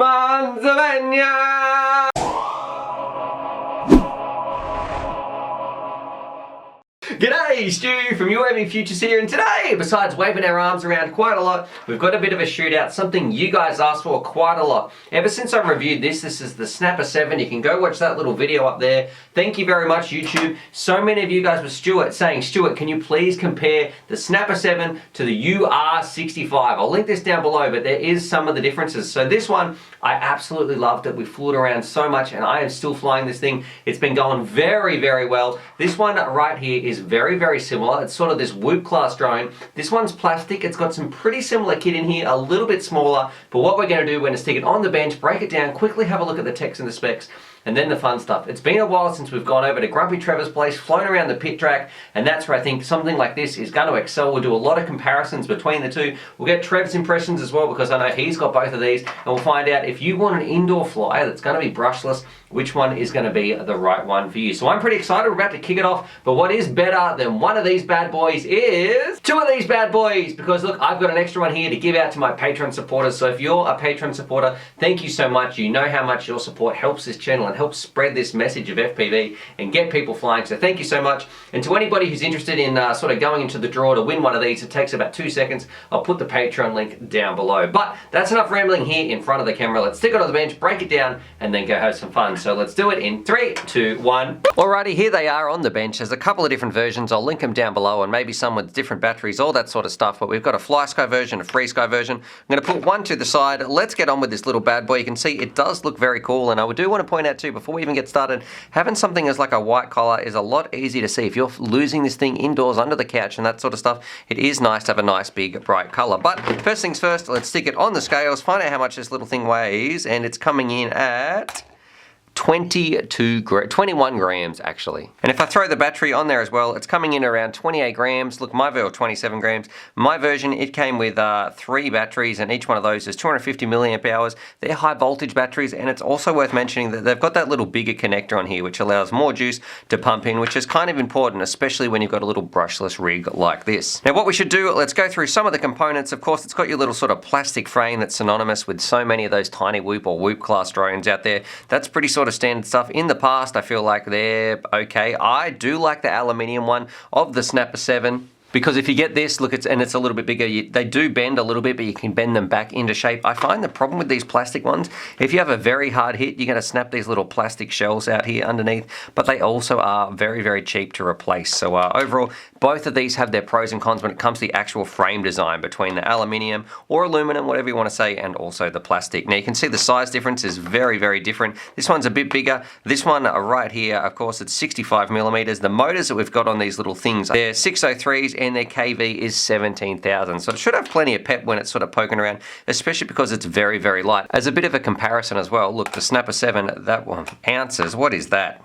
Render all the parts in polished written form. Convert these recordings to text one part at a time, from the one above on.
Manzavenya! G'day, Stu from UAVfutures here, and today, besides waving our arms around quite a lot, we've got a bit of a shootout, something you guys asked for quite a lot. Ever since I reviewed this is the Snapper 7, you can go watch that little video up there. Thank you very much, YouTube. So many of you guys were saying, Stuart, can you please compare the Snapper 7 to the UR65? I'll link this down below, but there is some of the differences. So this one, I absolutely loved it. We flew it around so much, and I am still flying this thing. It's been going very, very well. This one right here is very, very similar. It's sort of this Whoop class drone. This one's plastic. It's got some pretty similar kit in here, a little bit smaller, but what we're going to do, we're going to stick it on the bench, break it down, quickly have a look at the text and the specs, and then the fun stuff. It's been a while since we've gone over to Grumpy Trevor's place, flown around the pit track, and that's where I think something like this is going to excel. We'll do a lot of comparisons between the two. We'll get Trev's impressions as well, because I know he's got both of these, and we'll find out if you want an indoor flyer that's going to be brushless, which one is going to be the right one for you. So I'm pretty excited. We're about to kick it off, but what is better than one of these bad boys is two of these bad boys, because look, I've got an extra one here to give out to my Patreon supporters. So if you're a Patreon supporter, thank you so much. You know how much your support helps this channel and helps spread this message of FPV and get people flying, so thank you so much. And to anybody who's interested in sort of going into the draw to win one of these, it takes about 2 seconds. I'll put the Patreon link down below. But that's enough rambling here in front of the camera. Let's stick it on the bench, break it down, and then go have some fun. So let's do it in 3, 2, 1. Alrighty, here they are on the bench. There's a couple of different versions. I'll link them down below, and maybe some with different batteries, all that sort of stuff. But we've got a Fly Sky version, a Free Sky version. I'm going to put one to the side. Let's get on with this little bad boy. You can see it does look very cool, and I do want to point out too, before we even get started, having something as like a white collar is a lot easier to see. If you're losing this thing indoors under the couch and that sort of stuff, it is nice to have a nice big bright color. But first things first, let's stick it on the scales, find out how much this little thing weighs, and it's coming in at 21 grams actually. And if I throw the battery on there as well, it's coming in around 28 grams. Look, my version 27 grams. My version, it came with 3 batteries, and each one of those is 250 milliamp hours. They're high voltage batteries, and it's also worth mentioning that they've got that little bigger connector on here, which allows more juice to pump in, which is kind of important, especially when you've got a little brushless rig like this. Now what we should do, let's go through some of the components. Of course, it's got your little sort of plastic frame that's synonymous with so many of those tiny Whoop or Whoop class drones out there. That's pretty sort of standard stuff. In the past, I feel like they're okay. I do like the aluminium one of the Snapper 7. Because if you get this, look, it's a little bit bigger. They do bend a little bit, but you can bend them back into shape. I find the problem with these plastic ones, if you have a very hard hit, you're going to snap these little plastic shells out here underneath, but they also are very, very cheap to replace. So overall, both of these have their pros and cons when it comes to the actual frame design between the aluminium or aluminum, whatever you want to say, and also the plastic. Now you can see the size difference is very, very different. This one's a bit bigger. This one right here, of course, it's 65 millimeters. The motors that we've got on these little things, they're 603s, and their KV is 17,000. So it should have plenty of pep when it's sort of poking around, especially because it's very, very light. As a bit of a comparison as well, look, the Snapper 7, that one, ounces, what is that?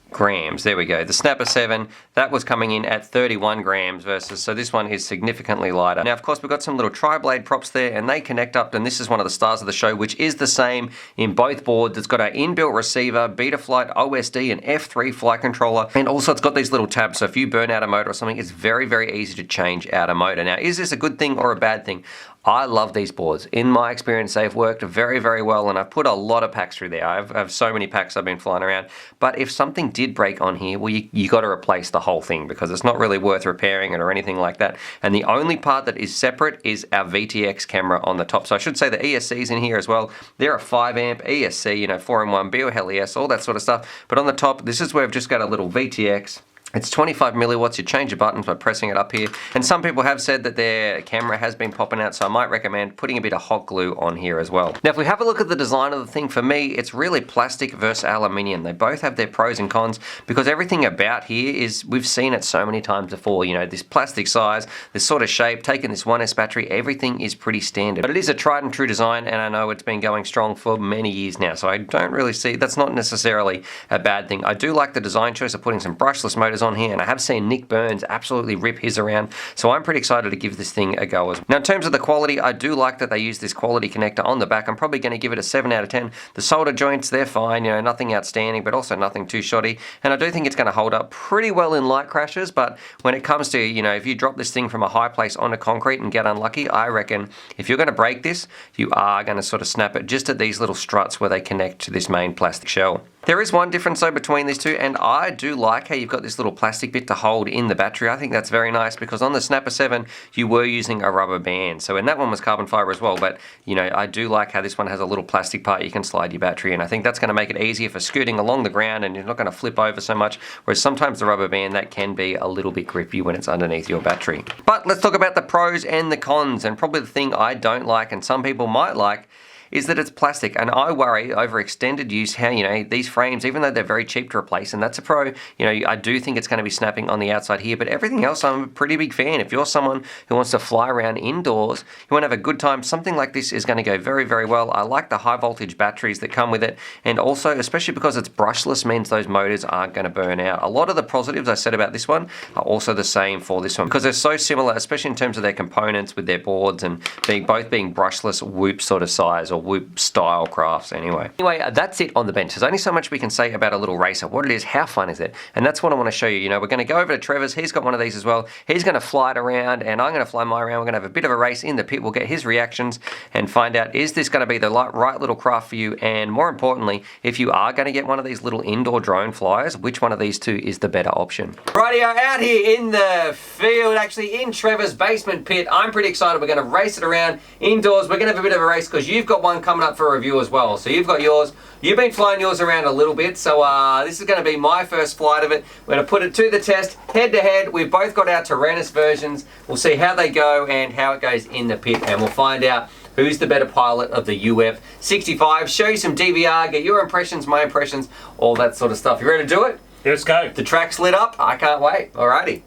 Grams, there we go. The Snapper 7, that was coming in at 31 grams versus, so this one is significantly lighter. Now, of course, we've got some little tri-blade props there, and they connect up, and this is one of the stars of the show, which is the same in both boards. It's got our inbuilt receiver, Betaflight OSD, and F3 flight controller, and also it's got these little tabs, so if you burn out a motor or something, it's very, very easy to change out a motor. Now, is this a good thing or a bad thing? I love these boards. In my experience, they've worked very, very well, and I've put a lot of packs through there. I have so many packs I've been flying around. But if something did break on here, well, you got to replace the whole thing, because it's not really worth repairing it or anything like that. And the only part that is separate is our VTX camera on the top. So I should say the ESC's in here as well. They're a 5 amp ESC, you know, 4-in-1, BRUSHLESS, all that sort of stuff. But on the top, this is where I've just got a little VTX. It's 25 milliwatts. You change your buttons by pressing it up here. And some people have said that their camera has been popping out, so I might recommend putting a bit of hot glue on here as well. Now, if we have a look at the design of the thing, for me, it's really plastic versus aluminium. They both have their pros and cons, because everything about here is, we've seen it so many times before, you know, this plastic size, this sort of shape, taking this 1S battery, everything is pretty standard. But it is a tried and true design, and I know it's been going strong for many years now, so I don't really see, that's not necessarily a bad thing. I do like the design choice of putting some brushless motors on here, and I have seen Nick Burns absolutely rip his around, so I'm pretty excited to give this thing a go as well. Now in terms of the quality, I do like that they use this quality connector on the back. I'm probably going to give it a 7 out of 10. The solder joints, they're fine, you know, nothing outstanding, but also nothing too shoddy, and I do think it's going to hold up pretty well in light crashes. But when it comes to, you know, if you drop this thing from a high place onto concrete and get unlucky, I reckon if you're going to break this, you are going to sort of snap it just at these little struts where they connect to this main plastic shell. There is one difference though between these two, and I do like how you've got this little plastic bit to hold in the battery. I think that's very nice, because on the Snapper 7 you were using a rubber band, so and that one was carbon fiber as well, but you know, I do like how this one has a little plastic part you can slide your battery in. I think that's going to make it easier for scooting along the ground, and you're not going to flip over so much, whereas sometimes the rubber band, that can be a little bit grippy when it's underneath your battery. But let's talk about the pros and the cons, and probably the thing I don't like and some people might like is that it's plastic, and I worry over extended use how, you know, these frames, even though they're very cheap to replace, and that's a pro, you know, I do think it's going to be snapping on the outside here, but everything else I'm a pretty big fan. If you're someone who wants to fly around indoors, you want to have a good time, something like this is going to go very, very well. I like the high voltage batteries that come with it, and also, especially because it's brushless, means those motors aren't going to burn out. A lot of the positives I said about this one are also the same for this one, because they're so similar, especially in terms of their components with their boards and both being brushless whoop sort of size, or whoop style crafts anyway. Anyway, that's it on the bench. There's only so much we can say about a little racer. What it is, how fun is it? And that's what I want to show you. You know, we're going to go over to Trevor's. He's got one of these as well. He's going to fly it around, and I'm going to fly mine around. We're going to have a bit of a race in the pit. We'll get his reactions and find out, is this going to be the right little craft for you? And more importantly, if you are going to get one of these little indoor drone flyers, which one of these two is the better option? Rightio, out here in the field, actually in Trevor's basement pit. I'm pretty excited. We're going to race it around indoors. We're going to have a bit of a race because you've got one coming up for a review as well. So you've got yours. You've been flying yours around a little bit, so this is going to be my first flight of it. We're going to put it to the test, head to head. We've both got our Tyrannus versions. We'll see how they go and how it goes in the pit, and we'll find out who's the better pilot of the UF65. Show you some DVR, get your impressions, my impressions, all that sort of stuff. You ready to do it? Let's go. The track's lit up. I can't wait. Alrighty.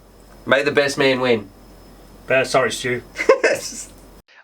May the best man win. Sorry, Stu.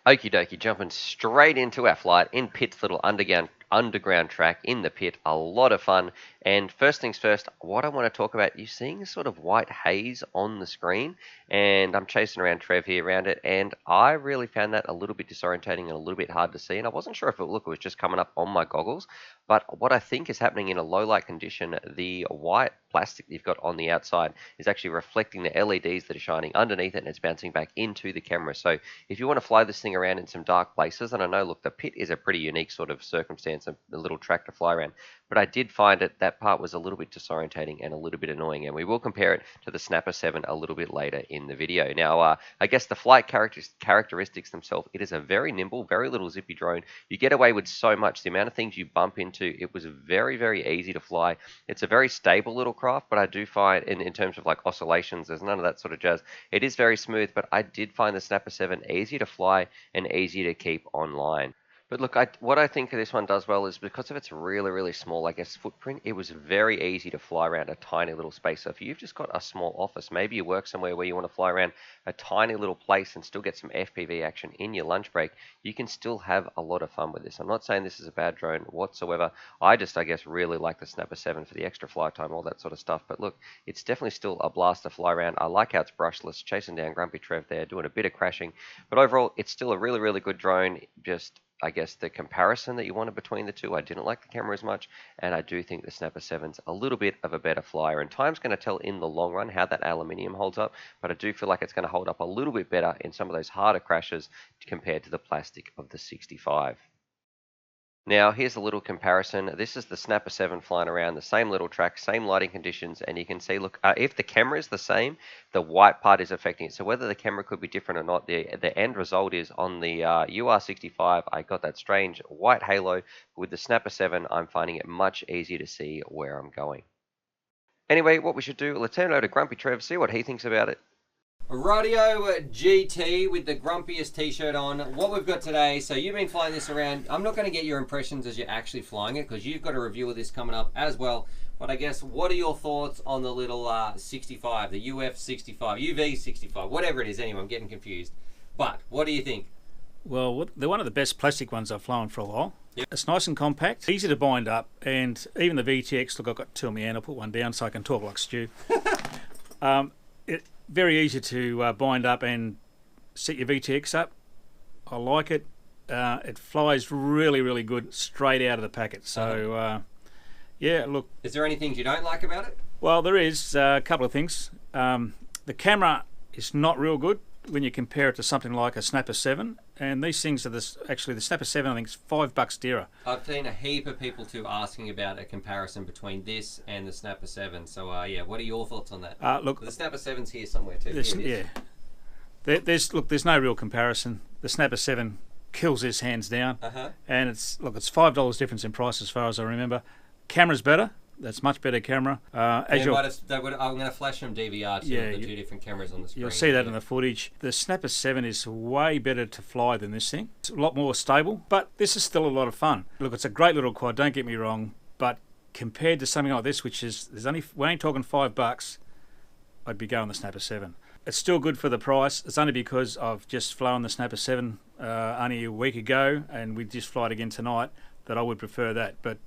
Okie dokie, jumping straight into our flight in Pitt's little underground track in the pit. A lot of fun. And first things first, what I want to talk about, you're seeing this sort of white haze on the screen, and I'm chasing around Trev here around it, and I really found that a little bit disorientating and a little bit hard to see, and I wasn't sure if it was just coming up on my goggles, but what I think is happening in a low light condition, the white plastic that you've got on the outside is actually reflecting the LEDs that are shining underneath it, and it's bouncing back into the camera. So if you want to fly this thing around in some dark places, and I know, look, the pit is a pretty unique sort of circumstance, a little track to fly around, but I did find it that part was a little bit disorientating and a little bit annoying, and we will compare it to the Snapper 7 a little bit later in the video. Now, I guess the flight characteristics themselves, it is a very nimble, very little zippy drone. You get away with so much. The amount of things you bump into, it was very, very easy to fly. It's a very stable little craft, but I do find, in terms of like oscillations, there's none of that sort of jazz. It is very smooth, but I did find the Snapper 7 easier to fly and easier to keep online. But look, what I think this one does well is because of its really, really small, I guess, footprint, it was very easy to fly around a tiny little space. So if you've just got a small office, maybe you work somewhere where you want to fly around a tiny little place and still get some FPV action in your lunch break, you can still have a lot of fun with this. I'm not saying this is a bad drone whatsoever. I guess, really like the Snapper 7 for the extra flight time, all that sort of stuff. But look, it's definitely still a blast to fly around. I like how it's brushless, chasing down Grumpy Trev there, doing a bit of crashing. But overall, it's still a really, really good drone. Just, I guess, the comparison that you wanted between the two, I didn't like the camera as much, and I do think the Snapper 7's a little bit of a better flyer, and time's going to tell in the long run how that aluminium holds up, but I do feel like it's going to hold up a little bit better in some of those harder crashes compared to the plastic of the 65. Now, here's a little comparison. This is the Snapper 7 flying around the same little track, same lighting conditions, and you can see, look, if the camera is the same, the white part is affecting it. So whether the camera could be different or not, the end result is on the UR65, I got that strange white halo. With the Snapper 7, I'm finding it much easier to see where I'm going. Anyway, what we should do, let's turn it over to Grumpy Trev, see what he thinks about it. Radio GT with the grumpiest t-shirt on. What we've got today, so you've been flying this around. I'm not going to get your impressions as you're actually flying it because you've got a review of this coming up as well. But I guess, what are your thoughts on the little 65, the UF65, UV65, whatever it is anyway, I'm getting confused. But what do you think? Well, they're one of the best plastic ones I've flown for a while. Yep. It's nice and compact, easy to bind up, and even the VTX, look, I've got two on my hand, I'll put one down so I can talk like Stu. Very easy to bind up and set your VTX up. I like it. It flies really good straight out of the packet. So yeah, look. Is there any things you don't like about it? Well, there is a couple of things. The camera is not real good when you compare it to something like a Snapper 7, and these things are actually the Snapper 7 I think is $5 dearer. I've seen a heap of people too asking about a comparison between this and the Snapper 7. So yeah, what are your thoughts on that? Look, the Snapper 7's here somewhere too. Yeah. There's no real comparison. The Snapper 7 kills this hands down, and it's $5 difference in price as far as I remember. Camera's better. That's much better camera. I'm going to flash some DVR to the two different cameras on the screen. You'll see that in the footage. The Snapper 7 is way better to fly than this thing. It's a lot more stable, but this is still a lot of fun. Look, it's a great little quad, don't get me wrong, but compared to something like this, which is, we're only talking $5, I'd be going the Snapper 7. It's still good for the price. It's only because I've just flown the Snapper 7 only a week ago, and we just fly it again tonight, that I would prefer that. But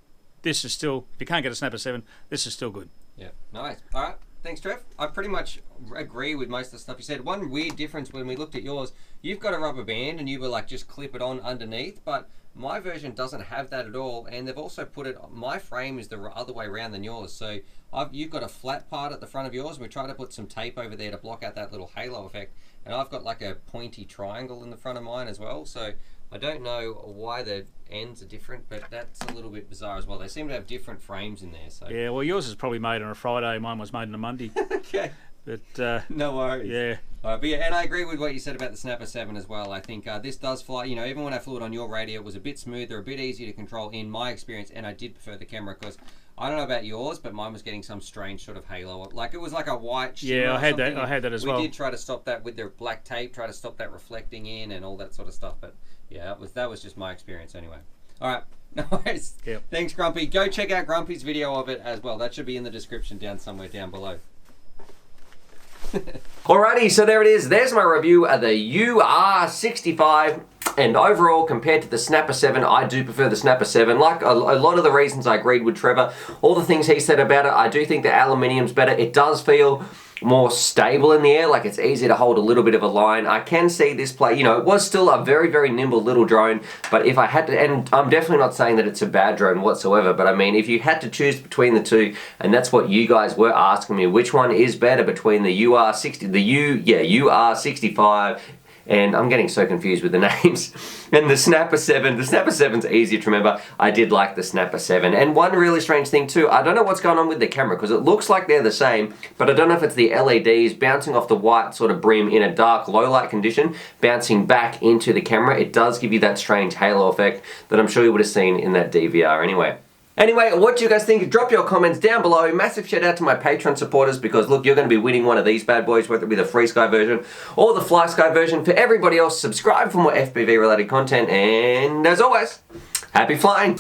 this is still, if you can't get a Snapper 7, this is still good. Yeah, nice. All right, thanks, Trev. I pretty much agree with most of the stuff you said. One weird difference when we looked at yours, you've got a rubber band and you were like, just clip it on underneath, but my version doesn't have that at all, and they've also put it, my frame is the other way around than yours, so you've got a flat part at the front of yours, and we tried to put some tape over there to block out that little halo effect, and I've got like a pointy triangle in the front of mine as well, so I don't know why the ends are different, but that's a little bit bizarre as well. They seem to have different frames in there. So yeah, well, yours is probably made on a Friday. Mine was made on a Monday. Okay. But no worries. Yeah. But yeah, and I agree with what you said about the Snapper 7 as well. I think this does fly. You know, even when I flew it on your radio, it was a bit smoother, a bit easier to control in my experience, and I did prefer the camera because I don't know about yours, but mine was getting some strange sort of halo. Like it was like a white shimmer. Yeah, I had that as well. We did try to stop that with the black tape, try to stop that reflecting in and all that sort of stuff. But yeah, that was just my experience anyway. All right. No worries. Yep. Thanks, Grumpy. Go check out Grumpy's video of it as well. That should be in the description somewhere down below. Alrighty, so there it is. There's my review of the UR65. And overall, compared to the Snapper 7, I do prefer the Snapper 7. Like a lot of the reasons I agreed with Trevor, all the things he said about it, I do think the aluminium's better. It does feel more stable in the air, like it's easy to hold a little bit of a line. I can see this play, you know, it was still a very nimble little drone, but if I had to, and I'm definitely not saying that it's a bad drone whatsoever, but I mean, if you had to choose between the two, and that's what you guys were asking me, which one is better between the UR65, and I'm getting so confused with the names, and the Snapper 7. The Snapper 7's easier to remember. I did like the Snapper 7. And one really strange thing too, I don't know what's going on with the camera because it looks like they're the same, but I don't know if it's the LEDs bouncing off the white sort of brim in a dark low light condition, bouncing back into the camera. It does give you that strange halo effect that I'm sure you would have seen in that DVR anyway. Anyway, what do you guys think? Drop your comments down below. Massive shout out to my Patreon supporters because look, you're going to be winning one of these bad boys, whether it be the Free Sky version or the Fly Sky version. For everybody else, subscribe for more FPV related content, and as always, happy flying!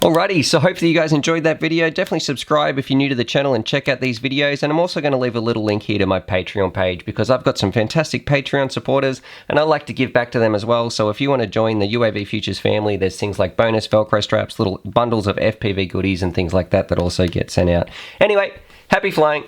Alrighty, so hopefully you guys enjoyed that video. Definitely subscribe if you're new to the channel and check out these videos. And I'm also going to leave a little link here to my Patreon page because I've got some fantastic Patreon supporters and I like to give back to them as well. So if you want to join the UAV Futures family, there's things like bonus Velcro straps, little bundles of FPV goodies and things like that that also get sent out. Anyway, happy flying!